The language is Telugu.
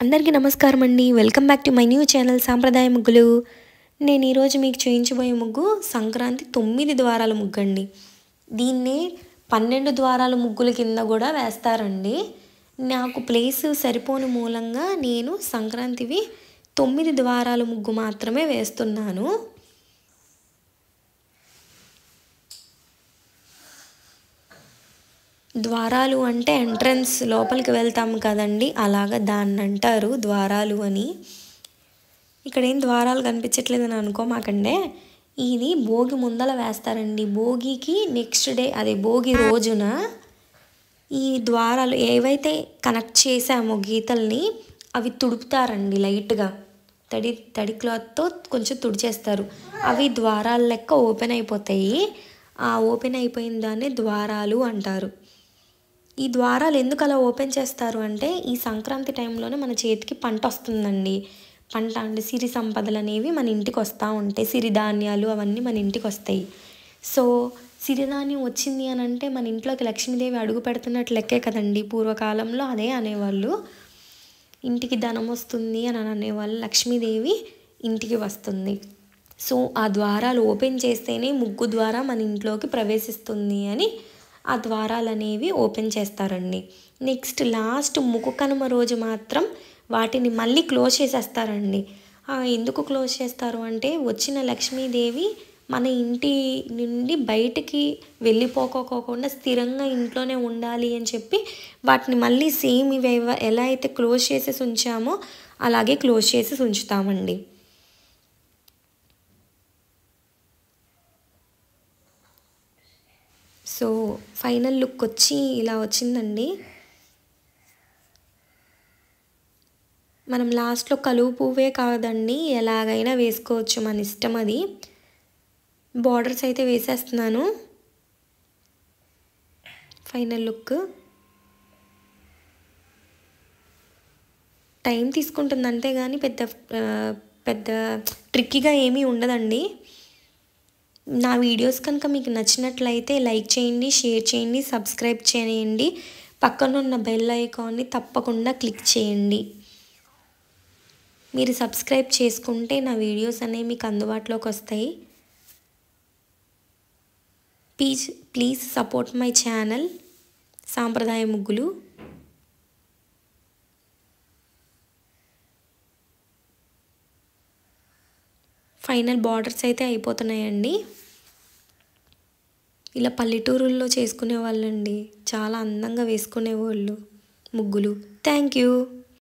అందరికీ నమస్కారం అండి. Welcome back to my new channel సాంప్రదాయ ముగ్గులు. నేను ఈరోజు మీకు చూయించబోయే ముగ్గు సంక్రాంతి 9 ద్వారాల ముగ్గు అండి. దీన్నే 12 ద్వారాల ముగ్గుల కింద కూడా వేస్తారండి. నాకు ప్లేస్ సరిపోని మూలంగా నేను సంక్రాంతివి 9 ద్వారాల ముగ్గు మాత్రమే వేస్తున్నాను. ద్వారాలు అంటే ఎంట్రన్స్ లోపలికి వెళ్తాము కదండి, అలాగా దాన్ని అంటారు ద్వారాలు అని. ఇక్కడ ఏం ద్వారాలు కనిపించట్లేదని అనుకోమాకండే, ఇది భోగి ముందల వేస్తారండి. భోగికి నెక్స్ట్ డే, అదే భోగి రోజున ఈ ద్వారాలు ఏవైతే కనెక్ట్ చేసామో గీతల్ని అవి తుడుపుతారండి. లైట్గా తడి క్లాత్తో కొంచెం తుడిచేస్తారు. అవి ద్వారాల లెక్క ఓపెన్ అయిపోతాయి. ఆ ఓపెన్ అయిపోయిన దాన్ని ద్వారాలు అంటారు. ఈ ద్వారాలు ఎందుకు అలా ఓపెన్ చేస్తారు అంటే, ఈ సంక్రాంతి టైంలోనే మన చేతికి పంట వస్తుందండి. పంట అంటే సిరి సంపదలు అనేవి మన ఇంటికి వస్తూ ఉంటాయి. సిరిధాన్యాలు అవన్నీ మన ఇంటికి వస్తాయి. సో సిరిధాన్యం వచ్చింది అని అంటే మన ఇంట్లోకి లక్ష్మీదేవి అడుగు పెడుతున్నట్లు లెక్కే కదండి. పూర్వకాలంలో అదే అనేవాళ్ళు. ఇంటికి ధనం వస్తుంది అని అనేవాళ్ళు. లక్ష్మీదేవి ఇంటికి వస్తుంది. సో ఆ ద్వారాలు ఓపెన్ చేస్తేనే ముగ్గు ద్వారా మన ఇంట్లోకి ప్రవేశిస్తుంది అని ఆ ద్వారాలు అనేవి ఓపెన్ చేస్తారండి. నెక్స్ట్ లాస్ట్ ముక్కు కనుమ రోజు మాత్రం వాటిని మళ్ళీ క్లోజ్ చేసేస్తారండి. ఎందుకు క్లోజ్ చేస్తారు అంటే, వచ్చిన లక్ష్మీదేవి మన ఇంటి నుండి బయటికి వెళ్ళిపోకోకుండా స్థిరంగా ఇంట్లోనే ఉండాలి అని చెప్పి వాటిని మళ్ళీ సేమ్ ఇవి ఎలా అయితే క్లోజ్ చేసేసి ఉంచామో అలాగే క్లోజ్ చేసేసి ఉంచుతామండి. సో ఫైనల్ లుక్ వచ్చి ఇలా వచ్చిందండి. మనం లాస్ట్లో కలువ పువ్వే కాదండి, ఎలాగైనా వేసుకోవచ్చు, మన ఇష్టం అది. బార్డర్స్ అయితే వేసేస్తున్నాను. ఫైనల్ లుక్ టైం తీసుకుంటుంది అంతే, కానీ పెద్ద ట్రిక్కీగా ఏమీ ఉండదండి. నా వీడియోస్ కనుక మీకు నచ్చినట్లయితే లైక్ చేయండి, షేర్ చేయండి, సబ్స్క్రైబ్ చేయండి. పక్కనున్న బెల్ ఐకాన్ని తప్పకుండా క్లిక్ చేయండి. మీరు సబ్స్క్రైబ్ చేసుకుంటే నా వీడియోస్ అనేవి మీకు అందుబాటులోకి వస్తాయి. ప్లీజ్ సపోర్ట్ మై ఛానల్ సాంప్రదాయ ముగ్గులు. ఫైనల్ బార్డర్స్ అయితే అయిపోతున్నాయండి. ఇలా పల్లెటూరుల్లో చేసుకునే వాళ్ళండి, చాలా అందంగా వేసుకునేవాళ్ళు ముగ్గులు. Thank you.